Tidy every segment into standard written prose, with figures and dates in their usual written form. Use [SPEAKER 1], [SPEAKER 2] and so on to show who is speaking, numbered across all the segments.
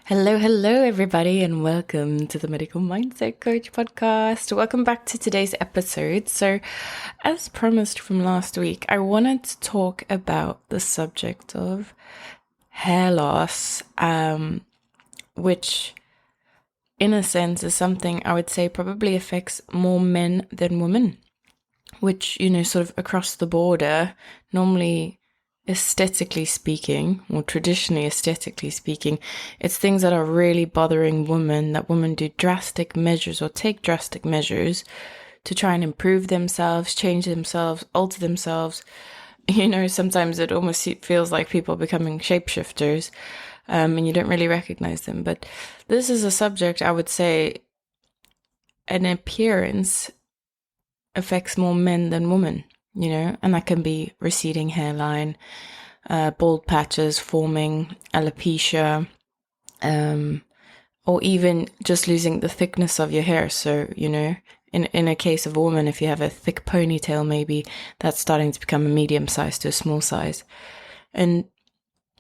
[SPEAKER 1] Hello, everybody, and welcome to the Medical Mindset Coach podcast. Welcome back to today's episode. So, as promised from last week, I wanted to talk about the subject of hair loss, which, in a sense, is something I would say probably affects more men than women, which, sort of across the border, normally aesthetically speaking, or traditionally aesthetically speaking, it's things that are really bothering women, that women do drastic measures or take drastic measures to try and improve themselves, change themselves, alter themselves. Sometimes it almost feels like people becoming shapeshifters, and you don't really recognize them. But this is a subject, I would say, an appearance affects more men than women. And that can be receding hairline, bald patches forming, alopecia, or even just losing the thickness of your hair. So, in a case of a woman, if you have a thick ponytail, maybe that's starting to become a medium size to a small size. And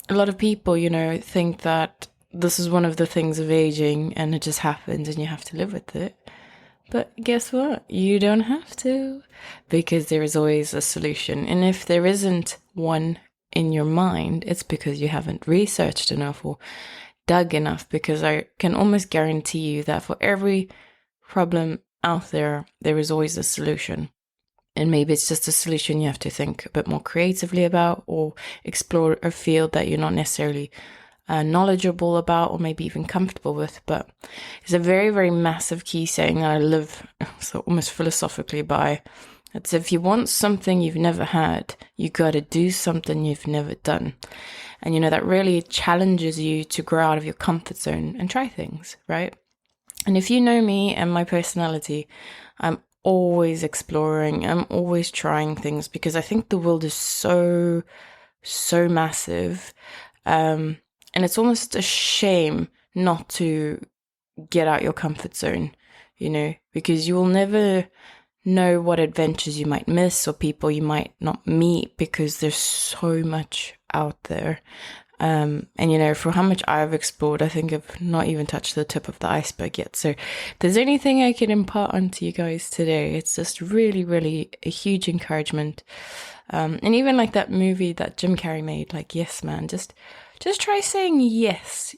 [SPEAKER 1] a lot of people, think that this is one of the things of aging and it just happens and you have to live with it. But guess what? You don't have to, because there is always a solution. And if there isn't one in your mind, it's because you haven't researched enough or dug enough, because I can almost guarantee you that for every problem out there, there is always a solution. And maybe it's just a solution you have to think a bit more creatively about, or explore a field that you're not necessarily knowledgeable about, or maybe even comfortable with. But it's a very, very massive key saying that I live so almost philosophically by. It's if you want something you've never had, you got to do something you've never done. And that really challenges you to grow out of your comfort zone and try things, right? And if you know me and my personality, I'm always exploring, I'm always trying things, because I think the world is so massive. And it's almost a shame not to get out your comfort zone, because you will never know what adventures you might miss or people you might not meet, because there's so much out there. And, for how much I've explored, I think I've not even touched the tip of the iceberg yet. So if there's anything I can impart onto you guys today, it's just really, really a huge encouragement. And even like that movie that Jim Carrey made, like, Yes Man, just try saying yes,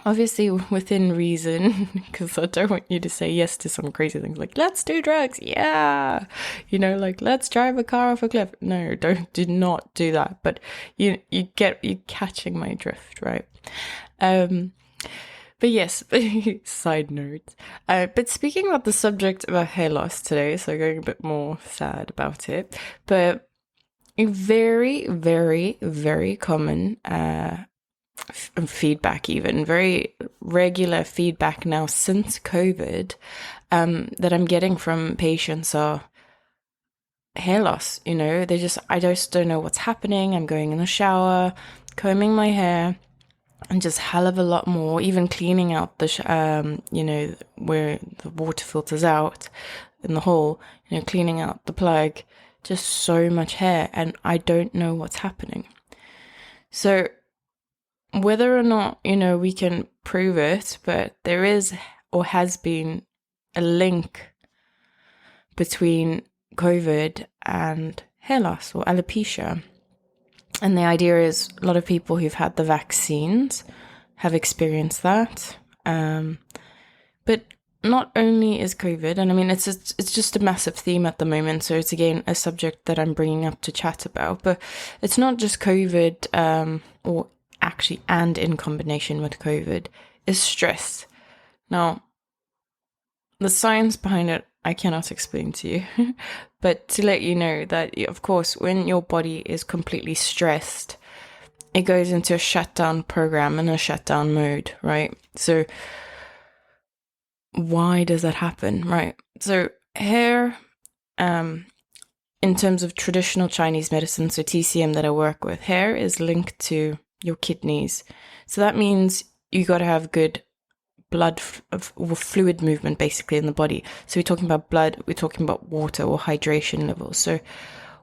[SPEAKER 1] obviously within reason, because I don't want you to say yes to some crazy things like, let's do drugs. Yeah. Like, let's drive a car off a cliff. No, do not do that. But you catching my drift, right? But yes, side note. But speaking about the subject about hair loss today, so going a bit more sad about it, but a very, very, very common feedback, even very regular feedback now since COVID, that I'm getting from patients are hair loss. I just don't know what's happening. I'm going in the shower, combing my hair, and just hell of a lot more, even cleaning out the, where the water filters out in the hole, cleaning out the plug, just so much hair, and I don't know what's happening. So whether or not, we can prove it, but there is or has been a link between COVID and hair loss or alopecia. And the idea is a lot of people who've had the vaccines have experienced that. But not only is COVID, and I mean, it's just a massive theme at the moment. So it's again a subject that I'm bringing up to chat about, but it's not just COVID, or actually, and in combination with COVID, is stress. Now, the science behind it, I cannot explain to you, but to let you know that, of course, when your body is completely stressed, it goes into a shutdown program and a shutdown mode, right? So why does that happen, right? So hair, in terms of traditional Chinese medicine, so TCM that I work with, hair is linked to your kidneys. So that means you got to have good blood or fluid movement basically in the body. So we're talking about blood, we're talking about water or hydration levels. So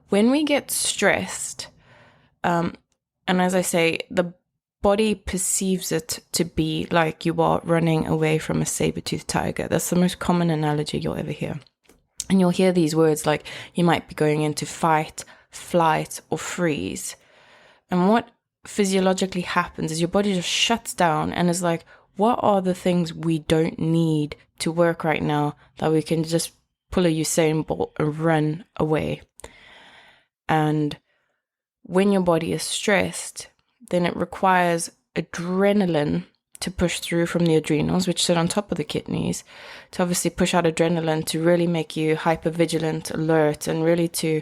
[SPEAKER 1] when we get stressed, and as I say, the body perceives it to be like you are running away from a saber-toothed tiger. That's the most common analogy you'll ever hear. And you'll hear these words like you might be going into fight, flight, or freeze. And what physiologically happens is your body just shuts down and is like, what are the things we don't need to work right now that we can just pull a Usain Bolt and run away? And when your body is stressed, then it requires adrenaline to push through from the adrenals, which sit on top of the kidneys, to obviously push out adrenaline to really make you hypervigilant, alert, and really to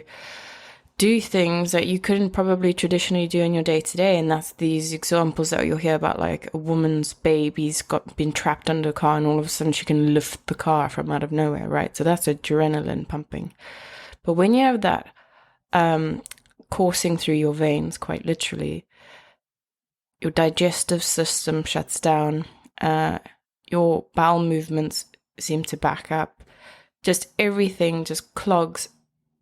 [SPEAKER 1] do things that you couldn't probably traditionally do in your day-to-day. And that's these examples that you'll hear about, like a woman's baby's been trapped under a car and all of a sudden she can lift the car from out of nowhere, right? So that's adrenaline pumping. But when you have that coursing through your veins, quite literally, your digestive system shuts down, your bowel movements seem to back up, just everything just clogs,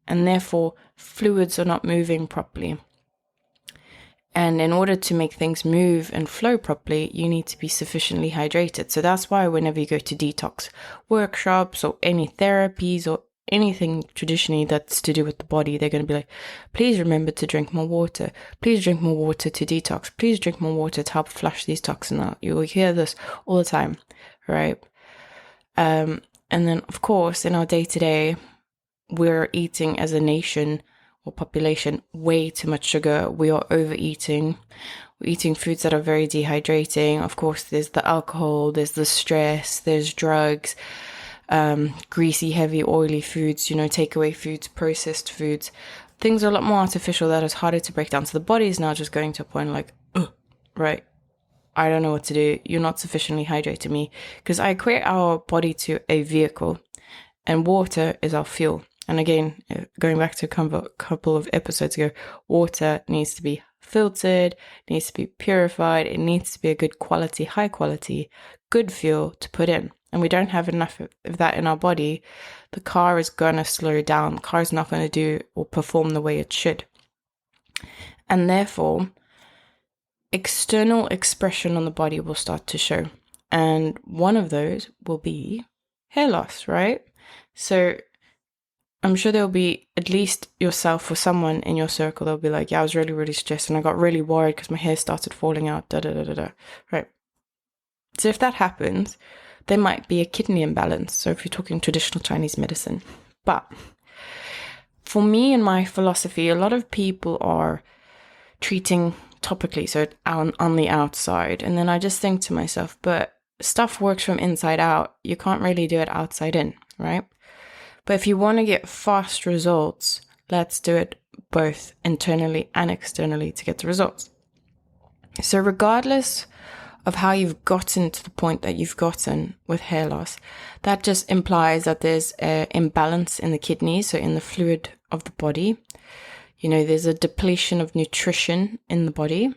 [SPEAKER 1] and therefore fluids are not moving properly. And in order to make things move and flow properly, you need to be sufficiently hydrated. So that's why whenever you go to detox workshops or any therapies or anything traditionally that's to do with the body, they're going to be like, please remember to drink more water. Please drink more water to detox. Please drink more water to help flush these toxins out. You will hear this all the time, right? And then, of course, in our day-to-day, we're eating as a nation or population way too much sugar. We are overeating. We're eating foods that are very dehydrating. Of course, there's the alcohol, there's the stress, there's drugs, greasy, heavy, oily foods, takeaway foods, processed foods. Things are a lot more artificial that is harder to break down. So the body is now just going to a point like, right, I don't know what to do. You're not sufficiently hydrating me. Because I equate our body to a vehicle and water is our fuel. And again, going back to a couple of episodes ago, water needs to be filtered, needs to be purified. It needs to be a good quality, high quality, good fuel to put in. And we don't have enough of that in our body. The car is going to slow down. The car is not going to do or perform the way it should. And therefore, external expression on the body will start to show. And one of those will be hair loss, right? So I'm sure there'll be at least yourself or someone in your circle that'll be like, yeah, I was really, really stressed and I got really worried because my hair started falling out, right? So if that happens, there might be a kidney imbalance. So if you're talking traditional Chinese medicine. But for me and my philosophy, a lot of people are treating topically, so on the outside. And then I just think to myself, but stuff works from inside out. You can't really do it outside in, right? But if you want to get fast results, let's do it both internally and externally to get the results. So regardless of how you've gotten to the point that you've gotten with hair loss, that just implies that there's an imbalance in the kidneys, so in the fluid of the body. There's a depletion of nutrition in the body,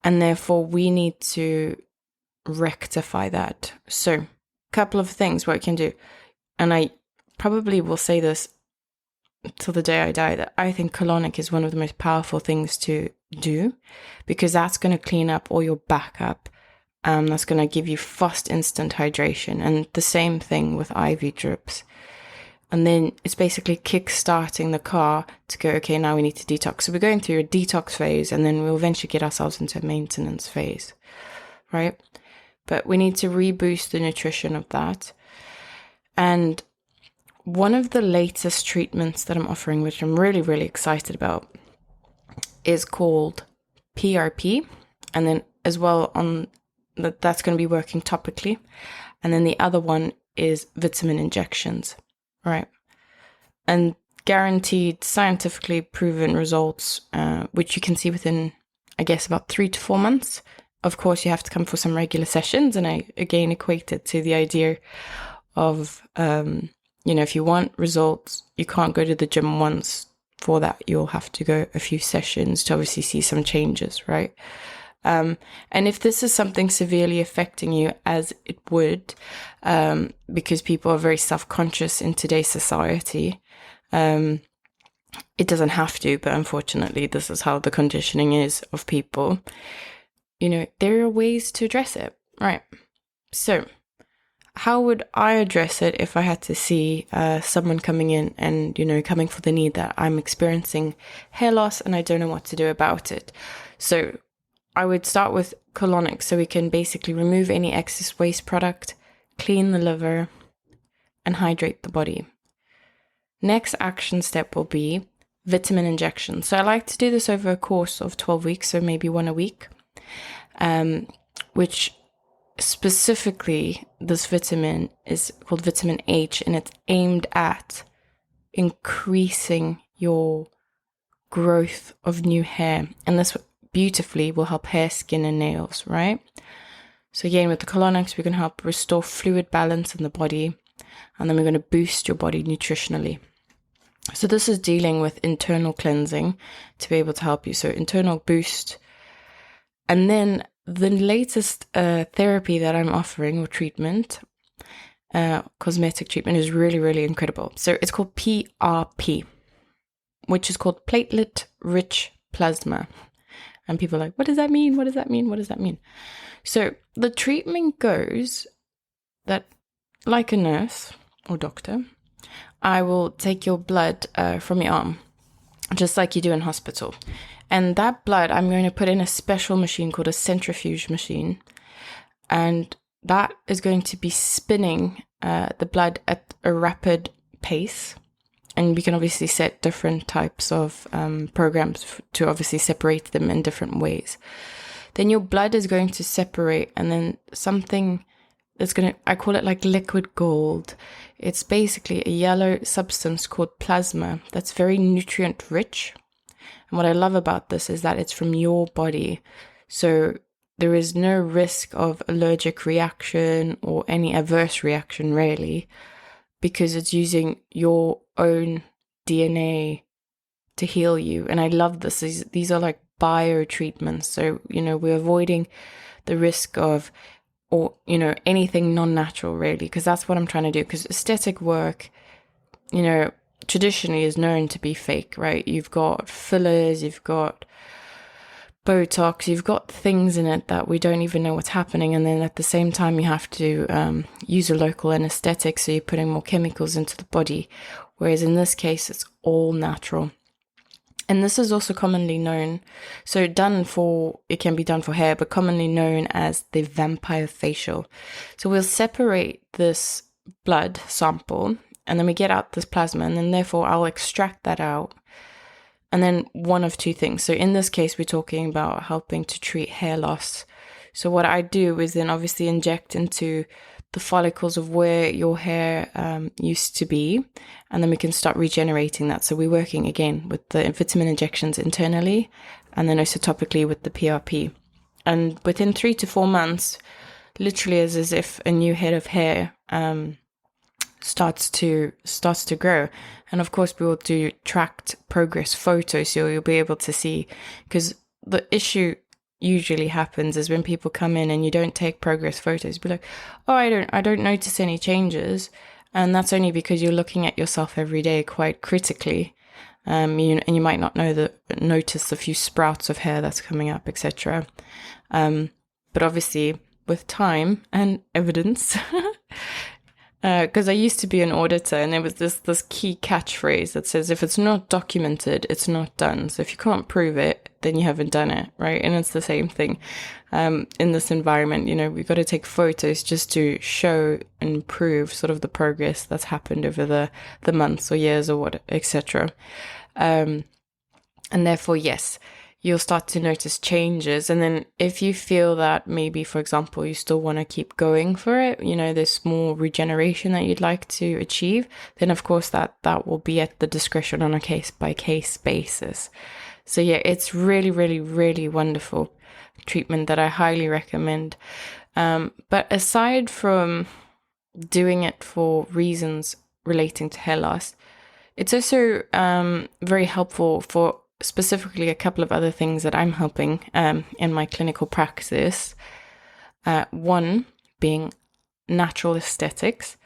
[SPEAKER 1] and therefore we need to rectify that. So a couple of things what you can do, and I probably will say this till the day I die, that I think colonic is one of the most powerful things to do, because that's going to clean up all your backup. That's going to give you fast, instant hydration. And the same thing with IV drips. And then it's basically kick-starting the car to go, okay, now we need to detox. So we're going through a detox phase, and then we'll eventually get ourselves into a maintenance phase, right? But we need to reboost the nutrition of that. And one of the latest treatments that I'm offering, which I'm really, really excited about, is called PRP. And then as well that's going to be working topically. And then the other one is vitamin injections, right? And guaranteed, scientifically proven results, which you can see within, I guess, about 3 to 4 months. Of course, you have to come for some regular sessions. And I, again, equate it to the idea of, if you want results, you can't go to the gym once. For that, you'll have to go a few sessions to obviously see some changes, right? And if this is something severely affecting you, as it would, because people are very self-conscious in today's society, it doesn't have to, but unfortunately, this is how the conditioning is of people. there are ways to address it, right? So how would I address it if I had to see someone coming in and, coming for the need that I'm experiencing hair loss and I don't know what to do about it? So I would start with colonics, so we can basically remove any excess waste product, clean the liver, and hydrate the body. Next action step will be vitamin injection. So I like to do this over a course of 12 weeks, so maybe one a week, which specifically this vitamin is called vitamin H, and it's aimed at increasing your growth of new hair. And this beautifully will help hair, skin, and nails, right? So again, with the colonics, we can help restore fluid balance in the body, and then we're going to boost your body nutritionally. So this is dealing with internal cleansing to be able to help you. So internal boost. And then the latest therapy that I'm offering, or treatment, cosmetic treatment, is really, really incredible. So it's called PRP, which is called platelet-rich plasma. And people are like, what does that mean? What does that mean? What does that mean? So the treatment goes that, like a nurse or doctor, I will take your blood from your arm, just like you do in hospital. And that blood, I'm going to put in a special machine called a centrifuge machine. And that is going to be spinning the blood at a rapid pace. And we can obviously set different types of programs to obviously separate them in different ways. Then your blood is going to separate, and then something that's I call it like liquid gold. It's basically a yellow substance called plasma that's very nutrient rich. And what I love about this is that it's from your body. So there is no risk of allergic reaction or any adverse reaction really, because it's using your own DNA to heal you. And I love this. These are like bio treatments. So, we're avoiding the risk of, or, anything non-natural really, because that's what I'm trying to do. Because aesthetic work, traditionally is known to be fake, right? You've got fillers, you've got Botox, you've got things in it that we don't even know what's happening. And then at the same time, you have to use a local anesthetic. So you're putting more chemicals into the body. Whereas in this case, it's all natural. And this is also commonly known, so it can be done for hair, but commonly known as the vampire facial. So we'll separate this blood sample, and then we get out this plasma, and then therefore I'll extract that out. And then one of two things. So in this case, we're talking about helping to treat hair loss. So what I do is then obviously inject into the follicles of where your hair used to be, and then we can start regenerating that. So we're working again with the vitamin injections internally, and then also topically with the PRP. And within 3 to 4 months, literally as if a new head of hair starts to grow. And of course, we will do tracked progress photos, so you'll be able to see, because the issue usually happens is when people come in and you don't take progress photos, be like, oh, I don't notice any changes. And that's only because you're looking at yourself every day quite critically. And you might not notice the few sprouts of hair that's coming up, etc. But obviously with time and evidence, because I used to be an auditor, and there was this key catchphrase that says, if it's not documented, it's not done. So if you can't prove it, then you haven't done it, right? And it's the same thing in this environment. We've got to take photos just to show and prove sort of the progress that's happened over the months or years or what, etc. And therefore, yes, you'll start to notice changes. And then if you feel that maybe, for example, you still want to keep going for it, there's more regeneration that you'd like to achieve, then of course that will be at the discretion on a case by case basis. So yeah, it's really, really, really wonderful treatment that I highly recommend. But aside from doing it for reasons relating to hair loss, it's also very helpful for specifically a couple of other things that I'm helping in my clinical practice. One being natural aesthetics.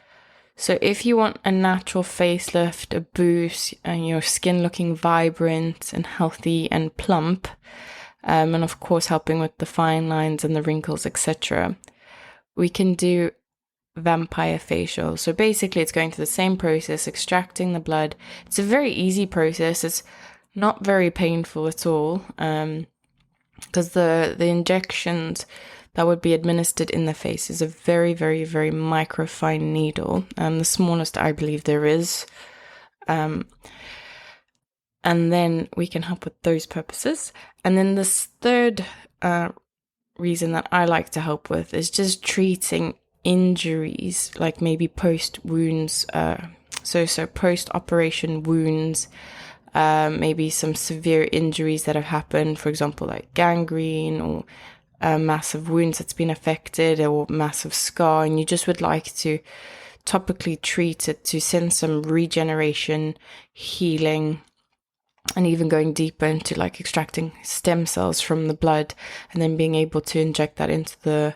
[SPEAKER 1] So if you want a natural facelift, a boost, and your skin looking vibrant and healthy and plump, and of course helping with the fine lines and the wrinkles, etc. We can do vampire facial. So basically it's going through the same process, extracting the blood. It's a very easy process. It's not very painful at all, because the injections that would be administered in the face is a very, very, very microfine needle, the smallest I believe there is. And then we can help with those purposes. And then this third reason that I like to help with is just treating injuries, like maybe post wounds, so post-operation wounds, maybe some severe injuries that have happened, for example, like gangrene or massive wounds that's been affected or massive scar, and you just would like to topically treat it to send some regeneration, healing, and even going deeper into like extracting stem cells from the blood and then being able to inject that into the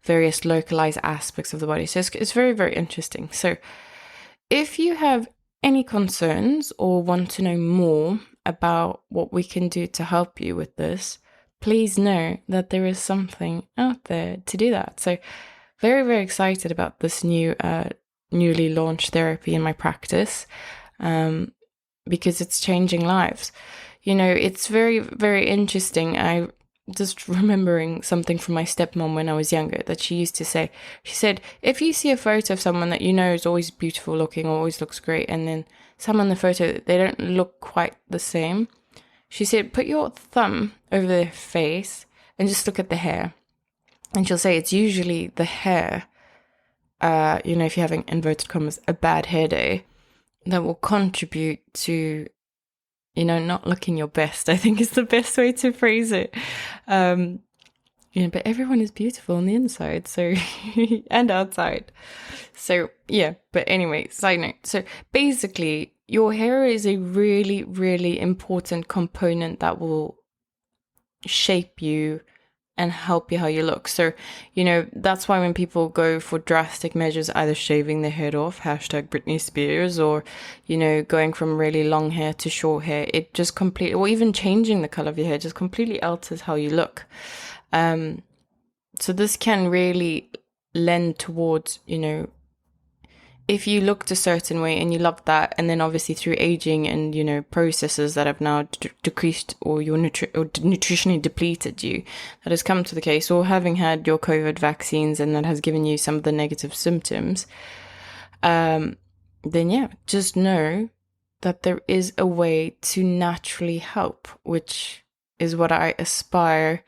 [SPEAKER 1] various localized aspects of the body. So it's very, very interesting. So if you have any concerns or want to know more about what we can do to help you with this, please know that there is something out there to do that. So very, very excited about this newly launched therapy in my practice, because it's changing lives. You know, it's very, very interesting. I just remembering something from my stepmom when I was younger that she used to say. She said, if you see a photo of someone that you know is always beautiful looking, always looks great, and then someone in the photo, they don't look quite the same, she said, put your thumb over their face and just look at the hair. And she'll say it's usually the hair, if you're having, inverted commas, a bad hair day, that will contribute to, not looking your best, I think is the best way to phrase it. But everyone is beautiful on the inside, so, and outside. So, yeah, but anyway, side note. So basically, your hair is a really, really important component that will shape you and help you how you look. So, that's why when people go for drastic measures, either shaving their head off, hashtag Britney Spears, or, going from really long hair to short hair, it just completely, or even changing the color of your hair, just completely alters how you look. So this can really lend towards, if you looked a certain way and you loved that, and then obviously through aging and, processes that have now decreased or you're nutritionally depleted you, that has come to the case, or having had your COVID vaccines and that has given you some of the negative symptoms, then yeah, just know that there is a way to naturally help, which is what I aspire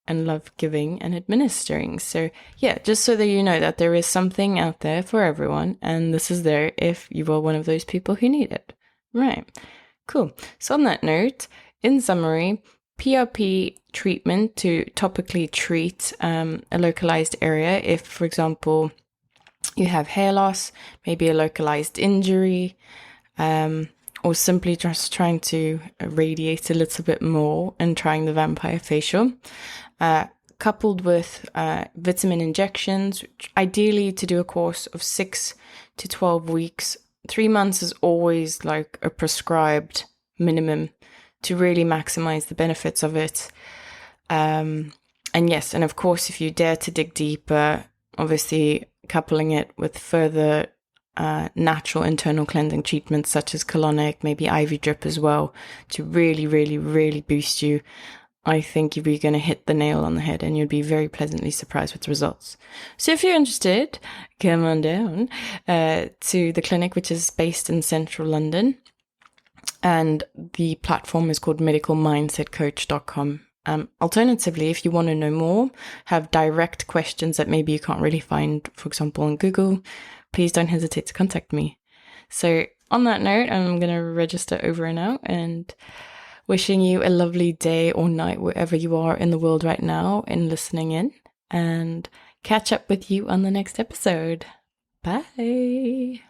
[SPEAKER 1] and love giving and administering. So yeah, just so that you know that there is something out there for everyone, and this is there if you are one of those people who need it. Right, cool. So on that note, in summary, PRP treatment to topically treat a localized area. If, for example, you have hair loss, maybe a localized injury, or simply just trying to radiate a little bit more and trying the vampire facial, coupled with vitamin injections, ideally to do a course of 6 to 12 weeks. 3 months is always like a prescribed minimum to really maximize the benefits of it. And yes, and of course, if you dare to dig deeper, obviously coupling it with further natural internal cleansing treatments such as colonic, maybe IV drip as well, to really, really, really boost you. I think you're going to hit the nail on the head and you'll be very pleasantly surprised with the results. So if you're interested, come on down to the clinic, which is based in central London. And the platform is called medicalmindsetcoach.com. Alternatively, if you want to know more, have direct questions that maybe you can't really find, for example, on Google, please don't hesitate to contact me. So on that note, I'm going to register over and out, and wishing you a lovely day or night wherever you are in the world right now and listening in, and catch up with you on the next episode. Bye.